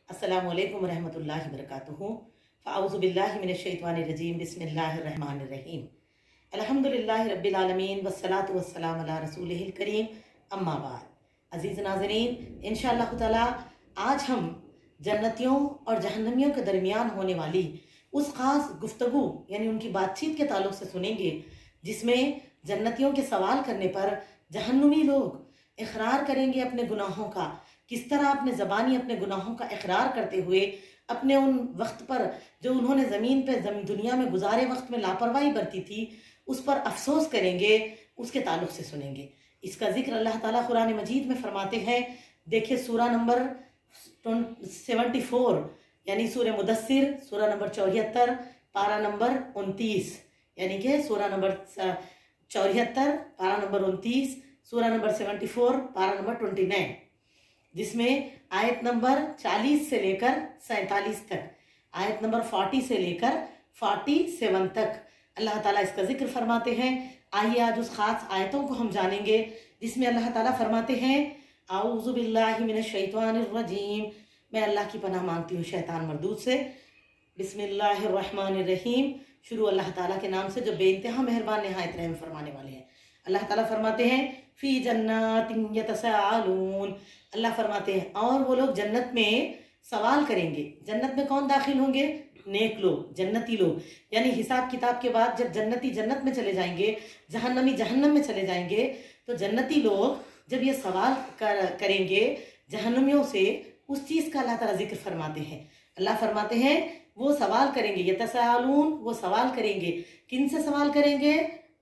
अस्सलामुअलैकुम रहमतुल्लाहि वबरकातुहू। फ़अऊज़ु बिल्लाहि मिनश्शैतानिर्रजीम। बिस्मिल्लाहिर्रहमानिर्रहीम। अल्हम्दुलिल्लाहि रब्बिल आलमीन वस्सलातु वस्सलामु अला रसूलिहिल करीम। अम्मा बाद। अज़ीज़ नाज़रीन, इंशाअल्लाह ताला आज हम जन्नतियों और जहन्नमियों के दरमियान होने वाली उस ख़ास गुफ्तगू यानी उनकी बातचीत के ताल्लुक़ से सुनेंगे जिसमें जन्नतियों के सवाल करने पर जहन्नुमी लोग इकरार करेंगे अपने गुनाहों का, किस तरह अपने ज़बानी अपने गुनाहों का इकरार करते हुए अपने उन वक्त पर जो उन्होंने ज़मीन पे दुनिया में गुजारे वक्त में लापरवाही बरती थी उस पर अफसोस करेंगे, उसके ताल्लुक़ से सुनेंगे। इसका जिक्र अल्लाह ताला कुरान मजीद में फरमाते हैं। देखिए सूरा नंबर 74 यानी सूरह मुदस्सिर, सूरा नंबर 74 पारा नंबर 29, यानी कि सूरा नंबर 74 पारा नंबर 29, सूरा नंबर 74 पारा नंबर 29, जिसमें आयत नंबर 40 से लेकर 47 तक, आयत नंबर 40 से लेकर 47 तक अल्लाह ताला इसका जिक्र फरमाते हैं। आइए आज उस खास आयतों को हम जानेंगे जिसमें अल्लाह ताला फरमाते हैं, आऊज़ु बिल्लाहि मिनश्शैतानिर्रजीम, मैं अल्लाह की पनाह मांगती हूँ शैतान मरदूद से। बिस्मिल्लाहिर्रहमानिर्रहीम, शुरू अल्लाह ताला के नाम से जो बेइंतहा मेहरबान निहायत रहम फरमाने वाले हैं। अल्लाह ताला फरमाते हैं, फी जन्नातिन यतसाअलून, अल्लाह फरमाते हैं और वो लोग जन्नत में सवाल करेंगे। जन्नत में कौन दाखिल होंगे? नेक लोग, जन्नती लोग। यानी हिसाब किताब के बाद जब जन्नती जन्नत में चले जाएंगे, जहन्नमी जहन्नम में चले जाएंगे, तो जन्नती लोग जब ये सवाल करेंगे जहन्नमियों से, उस चीज़ का अल्लाह ताला जिक्र फरमाते हैं। अल्लाह फरमाते हैं वो सवाल करेंगे, यतसाअलून, वो सवाल करेंगे। किन से सवाल करेंगे?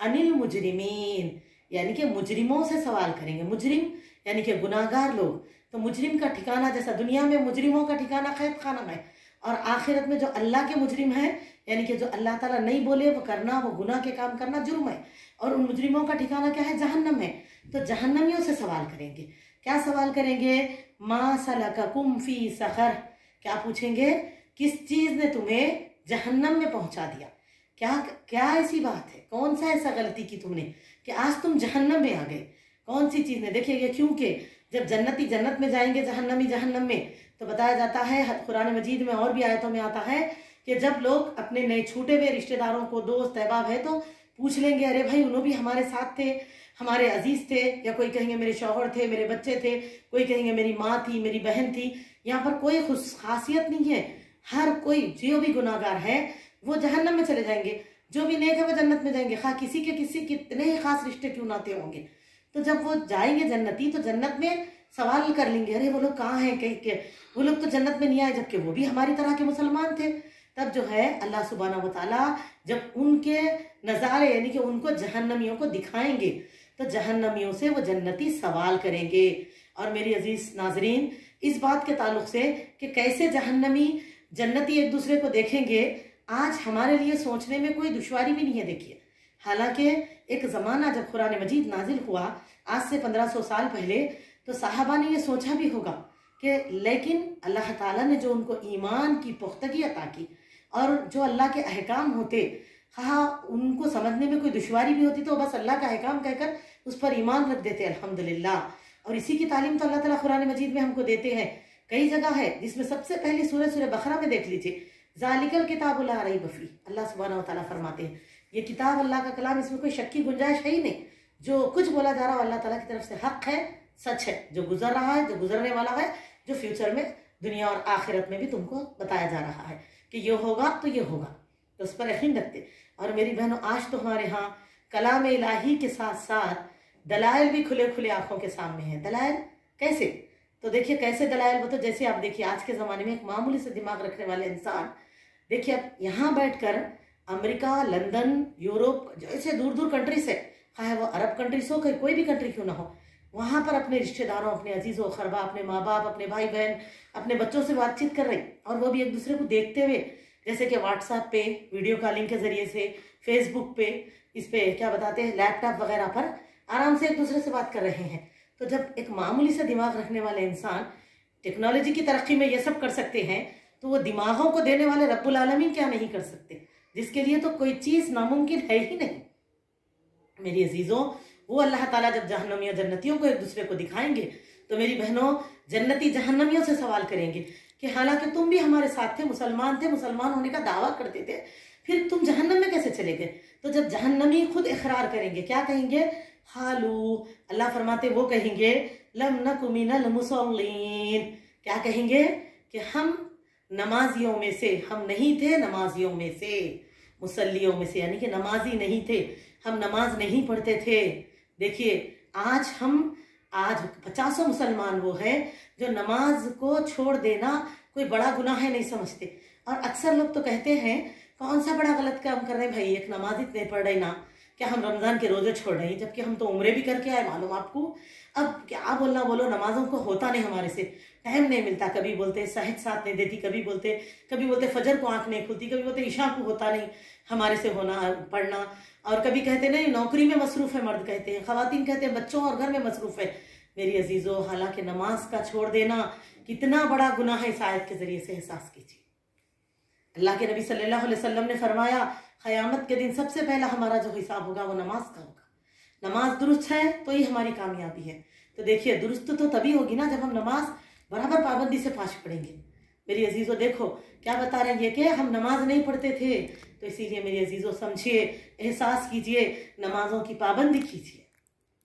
अनिल मुजरिमीन, यानी कि मुजरिमों से सवाल करेंगे। मुजरिम यानी कि गुनाहगार लोग। तो मुजरिम का ठिकाना, जैसा दुनिया में मुजरिमों का ठिकाना कैद खाना है, और आखिरत में जो अल्लाह के मुजरिम हैं यानी कि जो अल्लाह ताला नहीं बोले वो करना, वो गुनाह के काम करना जुर्म है, और उन मुजरिमों का ठिकाना क्या है? जहन्नम है। तो जहन्नमियों से सवाल करेंगे। क्या सवाल करेंगे? मा सलककुम फी सक़र, क्या पूछेंगे? किस चीज़ ने तुम्हें जहन्नम में पहुंचा दिया? क्या क्या ऐसी बात है, कौन सा ऐसा गलती की तुमने कि आज तुम जहन्नम में आ गए? कौन सी चीज़ ने? देखिए ये क्योंकि जब जन्नती जन्नत में जाएंगे, जहन्नमी जहन्नम में, तो बताया जाता है कुरान मजीद में और भी आयतों में आता है कि जब लोग अपने नए छूटे हुए रिश्तेदारों को, दोस्त अहबाब है, तो पूछ लेंगे, अरे भाई उन्होंने भी हमारे साथ थे, हमारे अजीज थे, या कोई कहेंगे मेरे शौहर थे, मेरे बच्चे थे, कोई कहेंगे मेरी माँ थी, मेरी बहन थी। यहाँ पर कोई खासियत नहीं है, हर कोई जो भी गुनाहगार है वो जहन्नम में चले जाएंगे, जो भी नेक है वो जन्नत में जाएंगे, खा किसी के किसी कितने ही खास रिश्ते क्यों नाते होंगे। तो जब वो जाएंगे जन्नती, तो जन्नत में सवाल कर लेंगे, अरे वो लोग कहाँ हैं, कहीं वो लोग तो जन्नत में नहीं आए, जबकि वो भी हमारी तरह के मुसलमान थे। तब जो है अल्लाह सुब्हानहू व तआला जब उनके नज़ारे यानी कि उनको जहन्नमियों को दिखाएंगे, तो जहन्नमियों से वो जन्नती सवाल करेंगे। और मेरी अजीज नाजरीन, इस बात के ताल्लुक से कि कैसे जहन्नमी जन्नती एक दूसरे को देखेंगे, आज हमारे लिए सोचने में कोई दुश्वारी भी नहीं है। देखिए, हालांकि एक ज़माना जब कुरान मजीद नाजिल हुआ, आज से 1500 साल पहले, तो साहबा ने ये सोचा भी होगा कि लेकिन अल्लाह ताला ने जो उनको ईमान की पुख्तगी अता की और जो अल्लाह के अहकाम होते, हाँ उनको समझने में कोई दुश्वारी भी होती तो बस अल्लाह का अहकाम कहकर उस पर ईमान रख देते, अल्हम्दुलिल्लाह। और इसी की तालीम तो अल्लाह ताला कुरान मजीद में हमको देते हैं। कई जगह है जिसमें सबसे पहली सूरह बकरा में देख लीजिए, ज़ालिकल किताबु ला रैब फीह, अल्लाह सुब्हानहू व तआला फरमाते हैं ये किताब अल्लाह का कलाम, इसमें कोई शक की गुंजाइश है ही नहीं। जो कुछ बोला जा रहा है अल्लाह ताला की तरफ से हक है, सच है। जो गुजर रहा है, जो गुजरने वाला है, जो फ्यूचर में दुनिया और आखिरत में भी तुमको बताया जा रहा है कि ये होगा तो ये होगा, तो उस पर यकीन रखते। और मेरी बहनों, आज तो हमारे यहाँ कलाम इलाही के साथ साथ दलाइल भी खुले खुले आंखों के सामने हैं। दलाइल कैसे? तो देखिए कैसे दलाइल, वो तो जैसे आप देखिए आज के ज़माने में एक मामूली से दिमाग रखने वाले इंसान, देखिए अब यहाँ बैठकर अमेरिका, लंदन, यूरोप जैसे दूर दूर कंट्री से, चाहे वो अरब कंट्रीज हो, कोई भी कंट्री क्यों ना हो, वहाँ पर अपने रिश्तेदारों, अपने अजीज़ों खरबा, अपने माँ बाप, अपने भाई बहन, अपने बच्चों से बातचीत कर रही, और वो भी एक दूसरे को देखते हुए, जैसे कि व्हाट्सएप पे वीडियो कॉलिंग के ज़रिए से, फेसबुक पे, इस पे क्या बताते हैं, लैपटॉप वगैरह पर आराम से एक दूसरे से बात कर रहे हैं। तो जब एक मामूली सा दिमाग रखने वाले इंसान टेक्नोलॉजी की तरक्की में ये सब कर सकते हैं, तो वो दिमागों को देने वाले रब्बुल आलमीन क्या नहीं कर सकते, जिसके लिए तो कोई चीज़ नामुमकिन है ही नहीं। मेरी अजीज़ों, वो अल्लाह ताला जब जहन्नमियों जन्नतियों को एक दूसरे को दिखाएंगे, तो मेरी बहनों जन्नती जहन्नमियों से सवाल करेंगे कि हालांकि तुम भी हमारे साथ थे, मुसलमान थे, मुसलमान होने का दावा करते थे, फिर तुम जहन्नम में कैसे चले गए? तो जब जहन्नमी खुद इकरार करेंगे, क्या कहेंगे? हालू, अल्लाह फरमाते वो कहेंगे लम नकु मिनल मुसल्लीन, क्या कहेंगे? कि हम नमाजियों में से, हम नहीं थे नमाजियों में से, मुसल्लियों में से, यानी कि नमाजी नहीं थे, हम नमाज नहीं पढ़ते थे। देखिए आज 50 मुसलमान वो है जो नमाज को छोड़ देना कोई बड़ा गुनाह है नहीं समझते। और अक्सर लोग तो कहते हैं कौन सा बड़ा गलत काम कर रहे हैं भाई, एक नमाज इतने पढ़ रहे ना, क्या हम रमजान के रोजे छोड़ रहे हैं, जबकि हम तो उम्रे भी करके आए, मालूम आपको। अब क्या बोलना बोलो, नमाजों को होता नहीं, हमारे से टाइम नहीं मिलता। कभी बोलते सहज साथ नहीं देती, कभी बोलते फजर को आंख नहीं खुलती, कभी बोलते ईशा को होता नहीं हमारे से होना पढ़ना, और कभी कहते नहीं नौकरी में मसरूफ है मर्द, कहते हैं खवातीन कहते हैं बच्चों और घर में मसरूफ है। मेरी अजीजों, हालांकि नमाज का छोड़ देना कितना बड़ा गुनाह है, इस आयत के जरिए से एहसास कीजिए। अल्लाह के नबी सल्लल्लाहु अलैहि वसल्लम ने फरमाया क़यामत के दिन सबसे पहला हमारा जो हिसाब होगा वो नमाज का होगा। नमाज दुरुस्त है तो ही हमारी कामयाबी है। तो देखिए दुरुस्त तो तभी होगी ना जब हम नमाज बराबर पाबंदी से 5 पढ़ेंगे। मेरी अजीज़ों देखो क्या बता रहे हैं ये कि हम नमाज नहीं पढ़ते थे, तो इसीलिए मेरी अजीज़ों समझिए, एहसास कीजिए, नमाजों की पाबंदी कीजिए,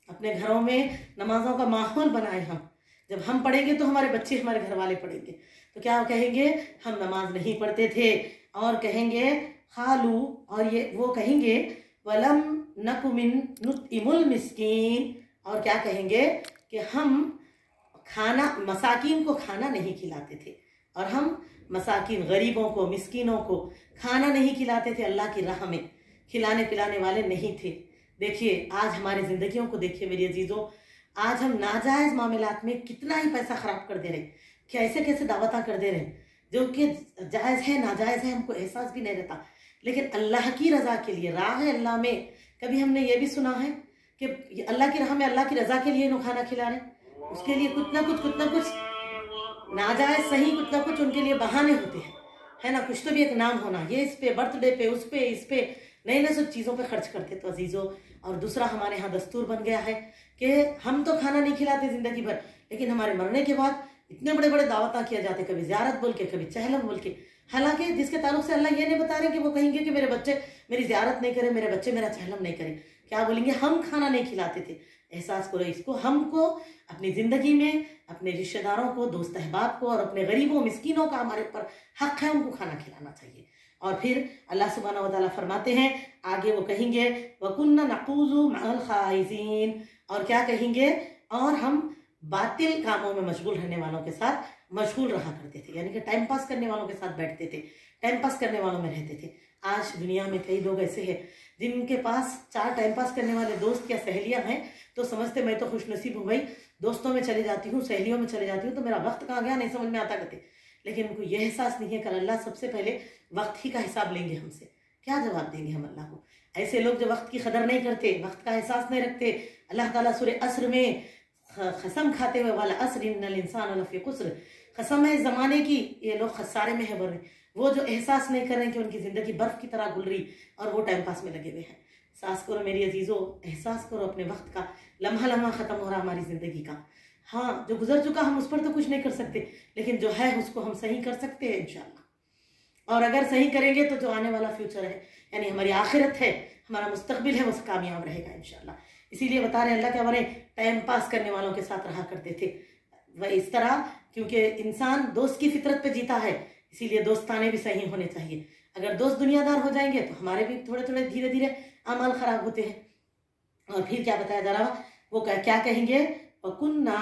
अपने घरों में नमाजों का माहौल बनाए। हम जब हम पढ़ेंगे तो हमारे बच्चे, हमारे घर वाले पढ़ेंगे। तो क्या कहेंगे? हम नमाज नहीं पढ़ते थे, और कहेंगे खालू, और ये वो कहेंगे वलम नकुमिन नुतइमुल मिस्कीन, और क्या कहेंगे कि हम खाना मसाकीन को खाना नहीं खिलाते थे, और हम मसाकीन गरीबों को, मिस्कीनों को खाना नहीं खिलाते थे, अल्लाह की राह में खिलाने पिलाने वाले नहीं थे। देखिए आज हमारी जिंदगियों को देखिए मेरी अजीजों, आज हम नाजायज मामलात में कितना ही पैसा खराब कर दे रहे, कैसे कैसे दावता कर दे रहे जो कि जायज़ है नाजायज़ है, हमको एहसास भी नहीं रहता। लेकिन अल्लाह की रज़ा के लिए, राह अल्लाह में, कभी हमने ये भी सुना है कि अल्लाह की राह में, अल्लाह की रज़ा के लिए नो खाना खिला रहे, उसके लिए कुछ ना कुछ नाजायज़ सही, कुछ ना कुछ उनके लिए बहाने होते हैं, है ना। कुछ तो भी एक नाम होना, ये इस पे बर्थडे पे, उस पे, इस पे, नई नई सब चीज़ों पे खर्च करते। तो अजीज़ों, और दूसरा हमारे यहाँ दस्तूर बन गया है कि हम तो खाना नहीं खिलाते ज़िंदगी भर, लेकिन हमारे मरने के बाद इतने बड़े बड़े दावता किया जाते, कभी ज़ियारत बोल के, कभी चहलम बोल के, हालांकि जिसके ताल्लुक से अल्लाह ये नहीं बता रहे कि वो कहेंगे कि मेरे बच्चे मेरी ज़ियारत नहीं करें, मेरे बच्चे मेरा चहलम नहीं करें, क्या बोलेंगे? हम खाना नहीं खिलाते थे। एहसास करो इसको, हमको अपनी ज़िंदगी में अपने रिश्तेदारों को, दोस्त अहबाब को, और अपने गरीबों मिस्किनों का हमारे ऊपर हक है, उनको खाना खिलाना चाहिए। और फिर अल्लाह सुब्हानहू व तआला फरमाते हैं आगे, वो कहेंगे वकुन्ना नक़ूज़ु मअल ख़ाइज़ीन, और क्या कहेंगे? और हम बातिल कामों में मशगूल रहने वालों के साथ मशगूल रहा करते थे, यानी कि टाइम पास करने वालों के साथ बैठते थे, टाइम पास करने वालों में रहते थे। आज दुनिया में कई लोग ऐसे हैं जिनके पास 4 टाइम पास करने वाले दोस्त या सहेलियां हैं, तो समझते मैं तो खुशनसीब हूँ भाई, दोस्तों में चले जाती हूँ, सहेलियों में चले जाती हूँ, तो मेरा वक्त कहाँ गया नहीं समझ में आता करते। लेकिन उनको यह एहसास नहीं है कल अल्लाह सबसे पहले वक्त ही का हिसाब लेंगे हमसे, क्या जवाब देंगे हम अल्लाह को? ऐसे लोग जो वक्त की कदर नहीं करते, वक्त का एहसास नहीं रखते, अल्लाह ताला सूरह अस्र में कसम खाते हुए वाला अस्र इन्नल इंसान लफी खुस्र, कसम है ज़माने की, ये लोग खसारे में है बर्रे, वो जो एहसास नहीं कर रहे हैं कि उनकी ज़िंदगी बर्फ़ की तरह गुल रही और वो टाइम पास में लगे हुए हैं। एहसास करो मेरी अजीज़ों, एहसास करो अपने वक्त का, लम्हा लम्हा ख़त्म हो रहा हमारी ज़िंदगी का। हाँ, जो गुजर चुका हम उस पर तो कुछ नहीं कर सकते, लेकिन जो है उसको हम सही कर सकते हैं इंशाअल्लाह। और अगर सही करेंगे तो जो आने वाला फ्यूचर है, यानी हमारी आखिरत है, हमारा मुस्तकबिल है, वो कामयाब रहेगा इंशाअल्लाह। इसीलिए बता रहे हैं अल्लाह के हमारे टाइम पास करने वालों के साथ रहा करते थे वह इस तरह, क्योंकि इंसान दोस्त की फितरत पे जीता है, इसीलिए दोस्ताने भी सही होने चाहिए। अगर दोस्त दुनियादार हो जाएंगे तो हमारे भी थोड़े थोड़े धीरे धीरे अमाल खराब होते हैं। और फिर क्या बताया जा रहा, वो क्या कहेंगे? वकुन्ना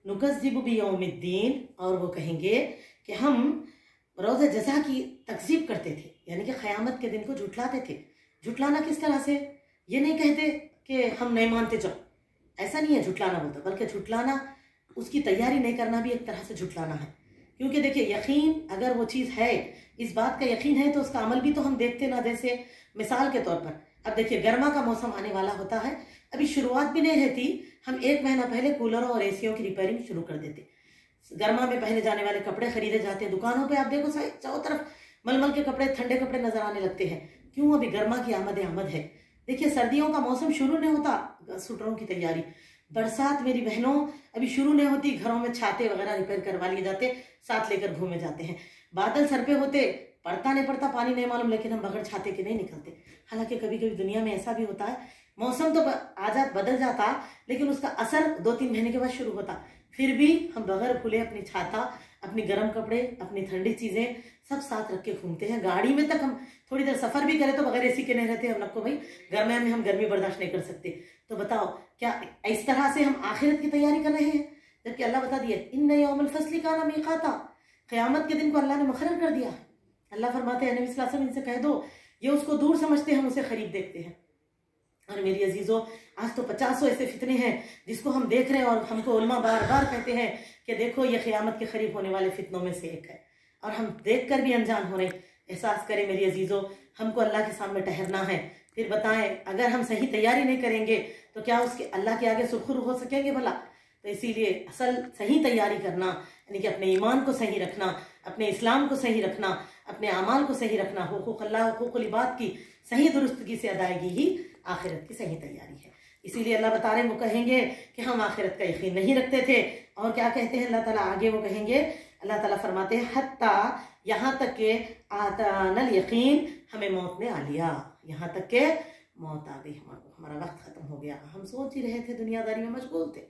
नुकज़्ज़िबु बियौमिद्दीन, और वो कहेंगे कि हम रोज़े जज़ा की तकज़ीब करते थे, यानी कि क़यामत के दिन को झुठलाते थे। झुठलाना किस तरह से? ये नहीं कहते कि हम नहीं मानते चलो, ऐसा नहीं है झुठलाना बोलते, बल्कि झुठलाना, उसकी तैयारी नहीं करना भी एक तरह से झुठलाना है। क्योंकि देखिए यकीन, अगर वो चीज़ है, इस बात का यकीन है, तो उसका अमल भी तो हम देखते ना। जैसे मिसाल के तौर पर अब देखिए गर्मा का मौसम आने वाला होता है, अभी शुरुआत भी नहीं रहती, हम 1 महीना पहले कूलरों और एसियों की रिपेयरिंग शुरू कर देते। गर्मा में पहने जाने वाले कपड़े खरीदे जाते हैं दुकानों पे, आप देखो चारों तरफ मलमल के कपड़े, ठंडे कपड़े नजर आने लगते हैं। क्यों? अभी गर्मा की आमद है। देखिए सर्दियों का मौसम शुरू नहीं होता, स्वेटरों की तैयारी, बरसात मेरी बहनों अभी शुरू नहीं होती, घरों में छाते वगैरह रिपेयर करवा लिए जाते, साथ लेकर घूमे जाते हैं। बादल सर पे होते, पड़ता नहीं पड़ता पानी नहीं मालूम, लेकिन हम बगैर छाते के नहीं निकलते। हालांकि कभी कभी दुनिया में ऐसा भी होता है, मौसम तो बदल जाता, लेकिन उसका असर 2-3 महीने के बाद शुरू होता, फिर भी हम बगैर खुले अपनी छाता, अपनी गर्म कपड़े, अपनी ठंडी चीजें सब साथ रख के घूमते हैं। गाड़ी में तक हम थोड़ी देर सफर भी करें तो बगैर एसी के नहीं रहते हम लोग को, भाई गर्मी में हम गर्मी बर्दाश्त नहीं कर सकते। तो बताओ क्या इस तरह से हम आखिरत की तैयारी कर रहे हैं? जबकि अल्लाह बता दिया इन्न यौमुल फस्ल काना मीक़ाता, क़यामत के दिन को अल्लाह ने मुक़र्रर कर दिया है। अल्लाह फरमाते हैं नबी सल्लल्लाहु अलैहि वसल्लम इनसे कह दो, ये उसको दूर समझते हैं, हम उसे करीब देखते हैं। और मेरी अजीजों, आज तो 50 ऐसे फितने हैं जिसको हम देख रहे हैं, और हमको उलमा बार बार कहते हैं कि देखो ये क़यामत के करीब होने वाले फितनों में से एक है, और हम देख कर भी अनजान हो रहे हैं। एहसास करें मेरी अजीजों, हमको अल्लाह के सामने ठहरना है। फिर बताएं, अगर हम सही तैयारी नहीं करेंगे तो क्या उसके अल्लाह के आगे सुरखुर हो सकेंगे भला? तो इसीलिए असल सही तैयारी करना, यानी कि अपने ईमान को सही रखना, अपने इस्लाम को सही रखना, अपने अमाल को सही रखना, हुकूक अल्लाह हुकूकुल इबाद की सही दुरुस्तगी से अदायगी ही आखिरत की सही तैयारी है। इसीलिए अल्लाह बता रहे हैं, वो कहेंगे कि हम आखिरत का यकीन नहीं रखते थे। और क्या कहते हैं अल्लाह ताला आगे? वो कहेंगे, अल्लाह ताला फरमाते हैं हत्ता, यहाँ तक के आतानल यकीन, हमें मौत ने आ लिया, यहाँ तक के मौत आ गई, हमारा वक्त खत्म हो गया, हम सोच ही रहे थे, दुनियादारी में मशगूल थे,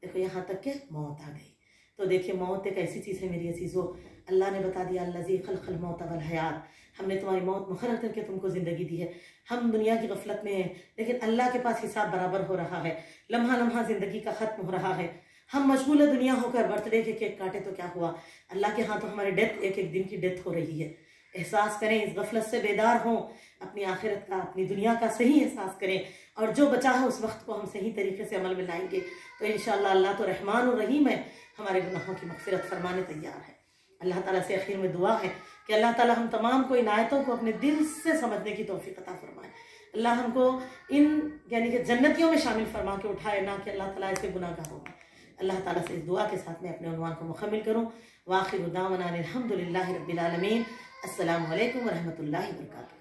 देखो यहाँ तक के मौत आ गई। तो देखिए मौत एक ऐसी चीज़ है मेरी अजीज़ों, अल्लाह ने बता दिया अल्लज़ी खलक़ल मौत वल हयात, हमने तुम्हारी मौत मुक़र्रर करके तुमको ज़िंदगी दी है। हम दुनिया की गफलत में हैं, लेकिन अल्लाह के पास हिसाब बराबर हो रहा है, लम्हा लम्हा ज़िंदगी का ख़त्म हो रहा है। हम मशगूल दुनिया होकर बर्थडे के केक काटे तो क्या हुआ, अल्लाह के हाथ तो हमारे डेथ एक एक दिन की डेथ हो रही है। एहसास करें, इस गफलत से बेदार हों, अपनी आखिरत का, अपनी दुनिया का सही एहसास करें, और जो बचा है उस वक्त को हम सही तरीके से अमल में लाएंगे तो इंशाअल्लाह अल्लाह तो रहमान और रहीम है, हमारे गुनाहों की मग़फ़िरत फरमाने तैयार है। अल्लाह ताला से आखिर में दुआ है कि अल्लाह ताला हम तमाम को इन आयतों को अपने दिल से समझने की तौफ़ीक़ अता फरमाए। अल्लाह हमको इन यानी कि जन्नतियों में शामिल फरमा के उठाए, ना कि अल्लाह ताला ऐसे गुनाहगारों में। अल्लाह ताला से इस दुआ के साथ मैं अपने उन्वान को मुकम्मिल करूँ। वाखिर दावना अल्हम्दुलिल्लाहि रब्बिल आलमीन। अस्सलामु अलैकुम व रहमतुल्लाहि व बरकातुहू।